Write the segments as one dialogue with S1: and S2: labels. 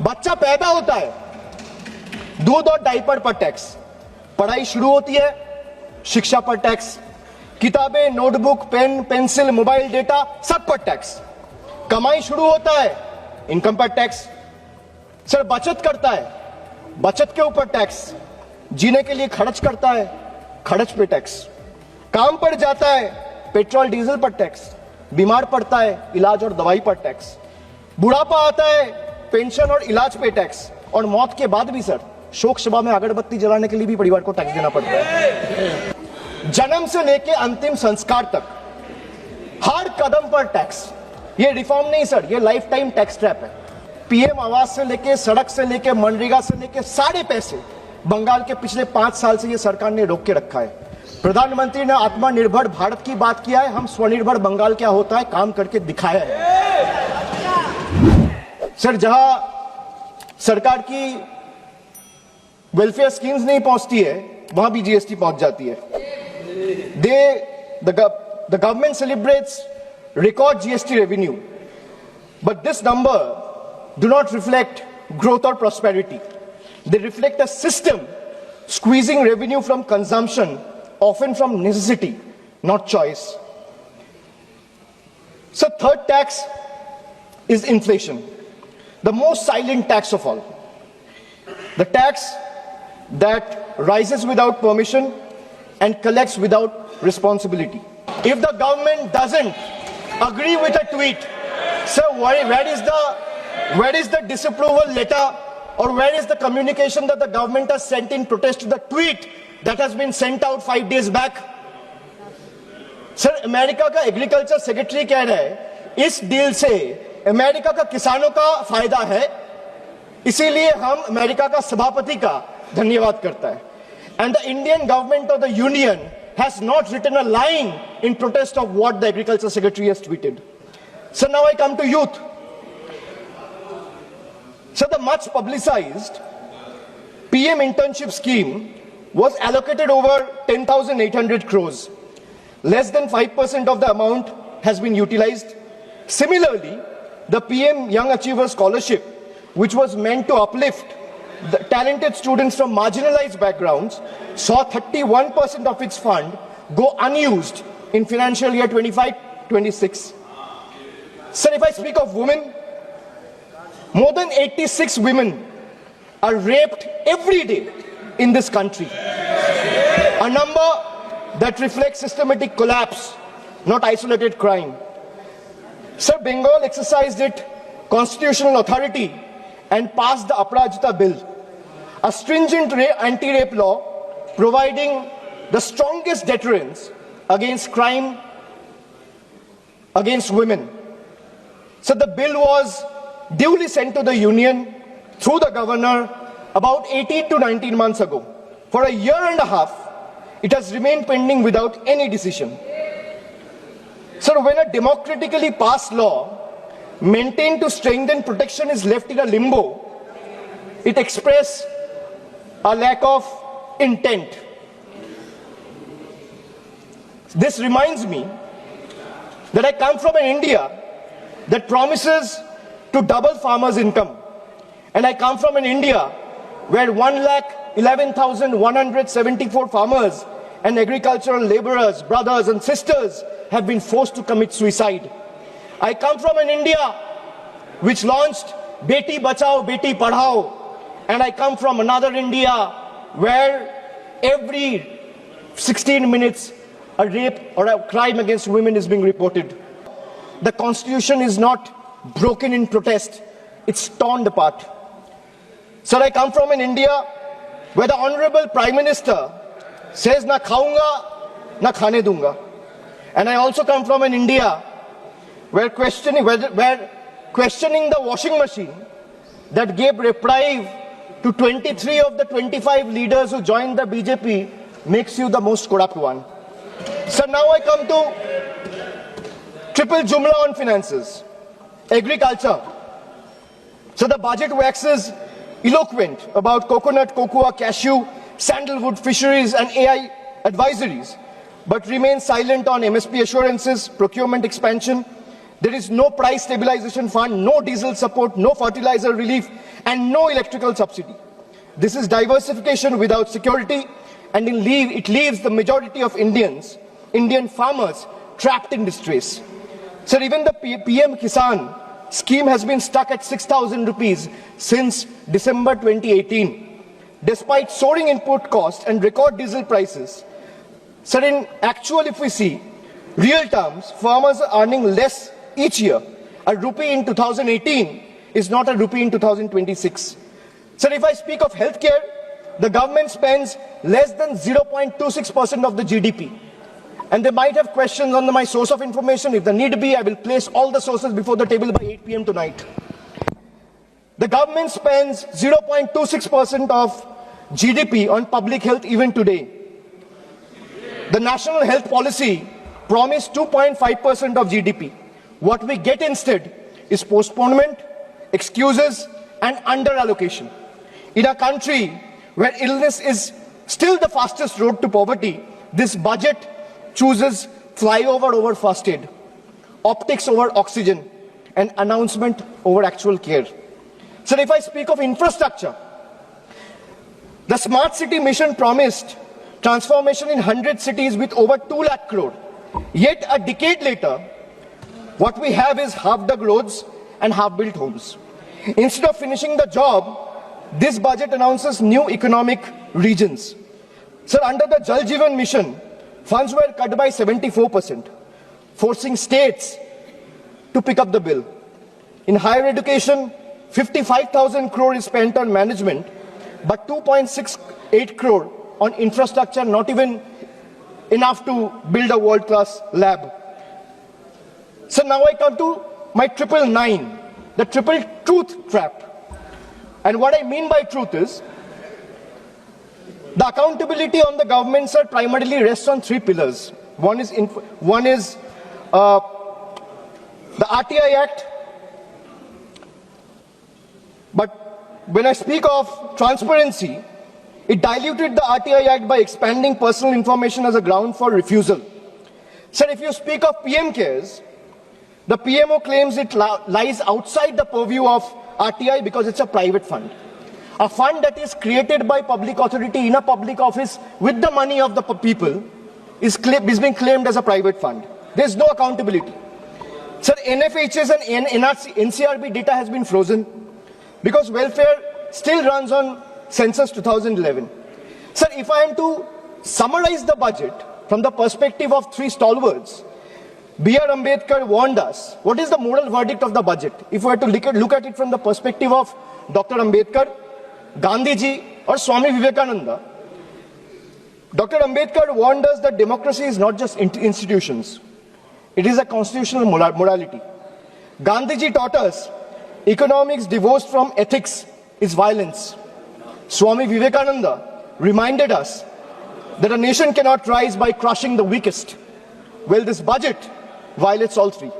S1: बच्चा पैदा होता है, दूध और डायपर पर टैक्स, पढ़ाई शुरू होती है, शिक्षा पर टैक्स, किताबें, notebook, pen, pencil, mobile data सब पर टैक्स, कमाई शुरू होता है, इनकम पर टैक्स, सर बचत करता है, बचत के ऊपर टैक्स, जीने के लिए खर्च करता है, खर्च पे टैक्स, काम पर जाता है, पेट्रोल डीजल पर टैक्स, बीमार पड़ता है, इलाज और दवाई पर टैक्स, बुढ़ापा आता है, पेंशन और इलाज पे टैक्स, और मौत के बाद भी सर शोक सभा में अगरबत्ती जलाने के लिए भी परिवार को टैक्स देना पड़ता है। जन्म से लेके अंतिम संस्कार तक हर कदम पर टैक्स। ये रिफॉर्म नहीं सर, ये लाइफ टाइम टैक्स ट्रैप है। पीएम आवास से लेके, सड़क से लेके, मनरेगा से लेके सारे पैसे बंगाल के पिछले 5 साल से ये सरकार ने रोक के रखा है। प्रधानमंत्री ने आत्मनिर्भर भारत की बात किया है, हम स्वनिर्भर बंगाल क्या होता है काम करके दिखाया है। सर जहां सरकार की वेलफेयर स्कीम्स नहीं पहुंचती है वहां भी जीएसटी पहुंच जाती है। The government celebrates record GST revenue, but this number do not reflect growth or prosperity. They reflect a system squeezing revenue from consumption, often from necessity, not choice. So third tax is inflation, the most silent tax of all. The tax that rises without permission and collects without responsibility. If the government doesn't agree with a tweet, so where is the disapproval letter, or where is the communication that the government has sent in protest to the tweet that has been sent out 5 days back? Sir America का agriculture secretary कह रहा है इस deal से America का किसानों का फायदा है, इसीलिए हम अमेरिका का सभापति का धन्यवाद करता है। And the Indian government of the union has not written a line in protest of what the agriculture secretary has tweeted. So now I come to youth. So the much publicized PM internship scheme was allocated over 10,800 crores. Less than 5% of the amount has been utilized. Similarly, the PM Young Achiever Scholarship, which was meant to uplift the talented students from marginalized backgrounds, saw 31% of its fund go unused in financial year 25-26. Sir, if I speak of women, more than 86 women are raped every day in this country. A number that reflects systematic collapse, not isolated crime. Sir, Bengal exercised its constitutional authority and passed the Aparajita Bill, a stringent anti-rape law providing the strongest deterrence against crime against women. So the bill was duly sent to the union through the governor about 18 to 19 months ago. For a year and a half, it has remained pending without any decision. So when a democratically passed law maintained to strengthen protection is left in a limbo, it expresses a lack of intent. This reminds me that I come from an India that promises to double farmers' income. And I come from an India where 1,11,174 farmers and agricultural laborers, brothers and sisters have been forced to commit suicide. I come from an India which launched Beti Bachao, Beti Padhao. And I come from another India where every 16 minutes a rape or a crime against women is being reported. The constitution is not broken in protest, it's torn apart. Sir, I come from an India where the Honorable Prime Minister says na khaunga, na khane dunga. And I also come from an India where questioning the washing machine that gave reprieve to 23 of the 25 leaders who joined the BJP makes you the most corrupt one. So now I come to triple jumla on finances. Agriculture. So the budget waxes eloquent about coconut, cocoa, cashew, sandalwood, fisheries and AI advisories, but remains silent on MSP assurances, procurement expansion. There is no price stabilization fund, no diesel support, no fertilizer relief, and no electrical subsidy. This is diversification without security, and it leaves the majority of Indian farmers trapped in distress. Sir, even the PM Kisan scheme has been stuck at 6,000 rupees since December 2018. Despite soaring input costs and record diesel prices, sir, in actual, if we see real terms, farmers are earning less each year. A rupee in 2018 is not a rupee in 2026. Sir, if I speak of healthcare, the government spends less than 0.26% of the GDP. And they might have questions on my source of information. If the need be, I will place all the sources before the table by 8 p.m. tonight. The government spends 0.26% of GDP on public health even today. The national health policy promised 2.5% of GDP. What we get instead is postponement, excuses, and under-allocation. In a country where illness is still the fastest road to poverty, this budget chooses flyover over first aid, optics over oxygen, and announcement over actual care. So if I speak of infrastructure, the smart city mission promised transformation in 100 cities with over 2 lakh crore. Yet a decade later, what we have is half-dug roads and half-built homes. Instead of finishing the job, this budget announces new economic regions. Sir, under the Jal Jeevan mission, funds were cut by 74%, forcing states to pick up the bill. In higher education, 55,000 crore is spent on management, but 2.68 crore on infrastructure, not even enough to build a world-class lab. So now I come to my 999, the triple truth trap. And what I mean by truth is, the accountability on the government, sir, primarily rests on 3 pillars. One is the RTI Act. But when I speak of transparency, it diluted the RTI Act by expanding personal information as a ground for refusal. Sir, if you speak of PM Cares, the PMO claims it lies outside the purview of RTI because it's a private fund. A fund that is created by public authority in a public office with the money of the people is being claimed as a private fund. There's no accountability. Sir, NFHS and NCRB data has been frozen because welfare still runs on census 2011. Sir, if I am to summarize the budget from the perspective of 3 stalwarts, B.R. Ambedkar warned us. What is the moral verdict of the budget? If we were to look at it from the perspective of Dr. Ambedkar, Gandhi ji, or Swami Vivekananda, Dr. Ambedkar warned us that democracy is not just institutions. It is a constitutional morality. Gandhi ji taught us economics divorced from ethics is violence. Swami Vivekananda reminded us that a nation cannot rise by crushing the weakest. Well, this budget violates all 3.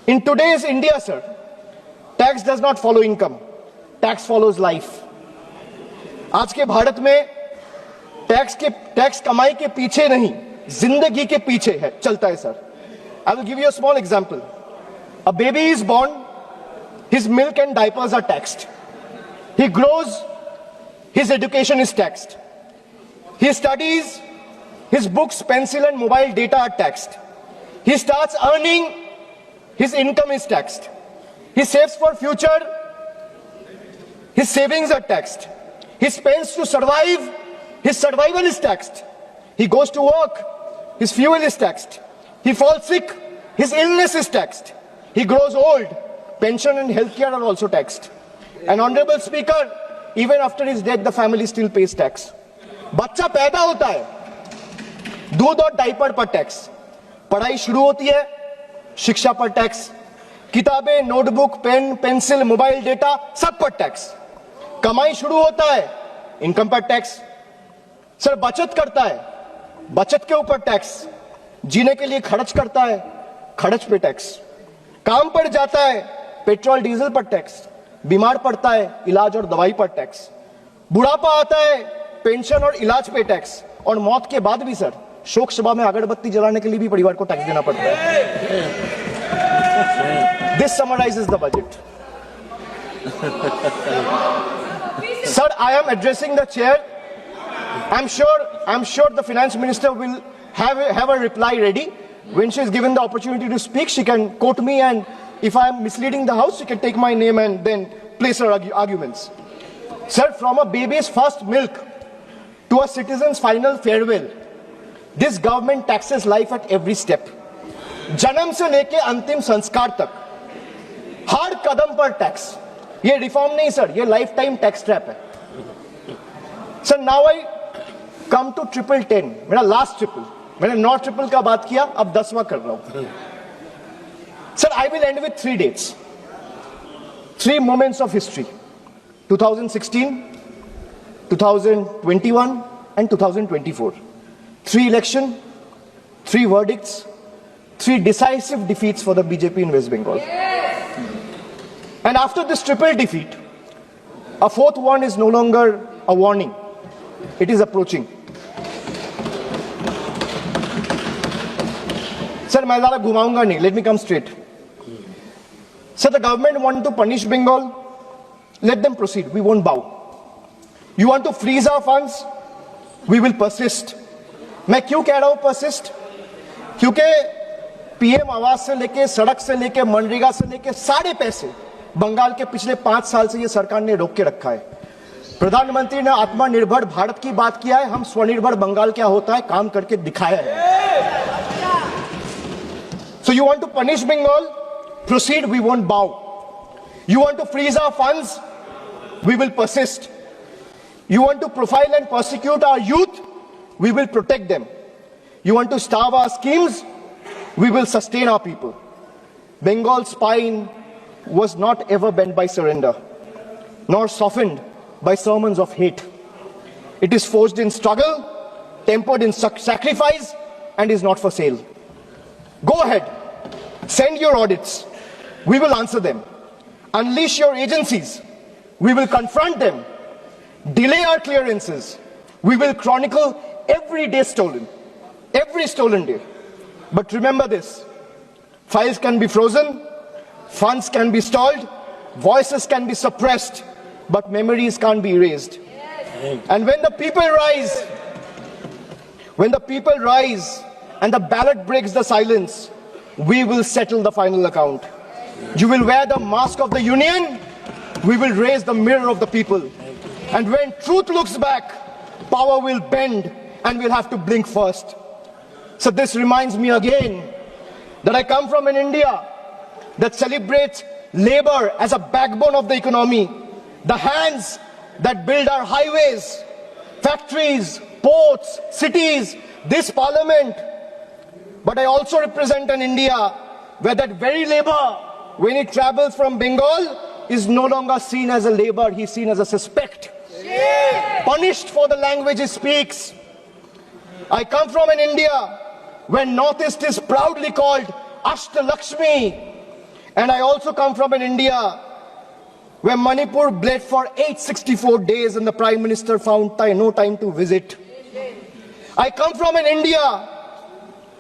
S1: In today's India, sir, tax does not follow income. Tax follows life. आज के भारत में tax कमाई के पीछे नहीं, जिंदगी के पीछे है, चलता है, sir. I will give you a small example. A baby is born, his milk and diapers are taxed. He grows, his education is taxed. He studies, his books, pencil and mobile data are taxed. He starts earning, his income is taxed. He saves for future, his savings are taxed. He spends to survive, his survival is taxed. He goes to work, his fuel is taxed. He falls sick, his illness is taxed. He grows old, pension and healthcare are also taxed. And Honorable Speaker, even after his death, the family still pays tax. बच्चा पैदा होता है, दूध और diaper पर tax, पढ़ाई शुरू होती है, शिक्षा पर टैक्स, किताबें, notebook, pen, pencil, mobile data सब पर टैक्स, कमाई शुरू होता है, इनकम पर टैक्स. सर, बचत करता है, बचत के ऊपर टैक्स, जीने के लिए खर्च करता है, खर्च पे टैक्स, काम पर जाता है, पेट्रोल डीजल पर टैक्स, बीमार पड़ता है, इलाज और दवाई पर टैक्स, बुढ़ापा आता है, पेंशन और इलाज पे टैक्स, और मौत के बाद भी सर शोक सभा में अगरबत्ती जलाने के लिए भी परिवार को टैक्स देना पड़ता है. This summarizes the budget. Sir, I am addressing the chair. I'm sure the finance minister will have a reply ready. When she is given the opportunity to speak, she can quote me, and if I am misleading the house, she can take my name and then place her arguments. Sir, from a baby's first milk to a citizen's final farewell, this government taxes life at every step. जन्म से लेके अंतिम संस्कार तक हर कदम पर tax. ये reform नहीं sir, ये लाइफ टाइम टैक्स ट्रैप है. Sir, now I come to 1010, मेरा लास्ट ट्रिपल. मैंने 9 ट्रिपल का बात किया, अब 10वां कर रहा हूं. Sir, I will and with 3 dates, 3 moments of history: 2016, 2021 and 2024. 3 elections, 3 verdicts, 3 decisive defeats for the BJP in West Bengal. And after this triple defeat, a 4th one is no longer a warning. It is approaching. Sir, मैं ज़्यादा घुमाऊंगा नहीं. Let me come straight. Sir, the government want to punish Bengal. Let them proceed. We won't bow. You want to freeze our funds? We will persist. मैं क्यों कह रहा हूं persist? क्योंकि पीएम आवास से लेके, सड़क से लेके, मनरेगा से लेके सारे पैसे बंगाल के पिछले 5 साल से ये सरकार ने रोक के रखा है. प्रधानमंत्री ने आत्मनिर्भर भारत की बात किया है. हम स्वनिर्भर बंगाल क्या होता है काम करके दिखाया है. So you want to punish Bengal? Proceed, we won't bow. You want to freeze our funds? We will persist. You want to profile and persecute our youth? We will protect them. You want to starve our schemes? We will sustain our people. Bengal's spine was not ever bent by surrender, nor softened by sermons of hate. It is forged in struggle, tempered in sacrifice, and is not for sale. Go ahead, send your audits. We will answer them. Unleash your agencies. We will confront them. Delay our clearances. We will chronicle every day stolen, every stolen day. But remember this: files can be frozen, funds can be stalled, voices can be suppressed, but memories can't be erased. And when the people rise and the ballot breaks the silence, we will settle the final account. You will wear the mask of the union, we will raise the mirror of the people. And when truth looks back, power will bend and we'll have to blink first. So this reminds me again that I come from an India that celebrates labor as a backbone of the economy, the hands that build our highways, factories, ports, cities, this parliament. But I also represent an India where that very labor, when it travels from Bengal, is no longer seen as a labor, he's seen as a suspect. Punished for the language he speaks. I come from an India where Northeast is proudly called Ashtalakshmi. And I also come from an India where Manipur bled for 864 days and the Prime Minister found no time to visit. I come from an India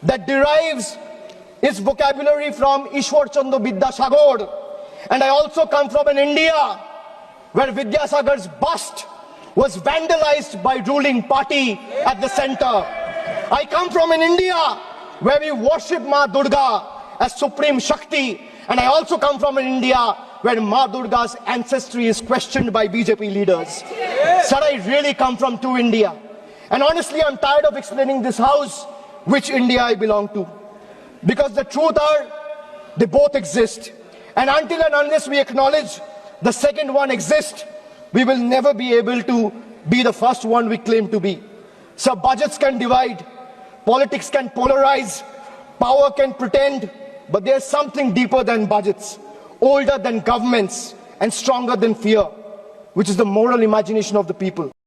S1: that derives its vocabulary from Ishwar Chandra Vidyasagar. And I also come from an India where Vidyasagar's bust was vandalized by ruling party at the center. I come from an India where we worship Ma Durga as Supreme Shakti. And I also come from an India where Ma Durga's ancestry is questioned by BJP leaders. Sir, I really come from two India. And honestly, I'm tired of explaining this house which India I belong to. Because the truth are, they both exist. And until and unless we acknowledge the second one exists, we will never be able to be the first one we claim to be. So budgets can divide, politics can polarize, power can pretend, but there's something deeper than budgets, older than governments, and stronger than fear, which is the moral imagination of the people.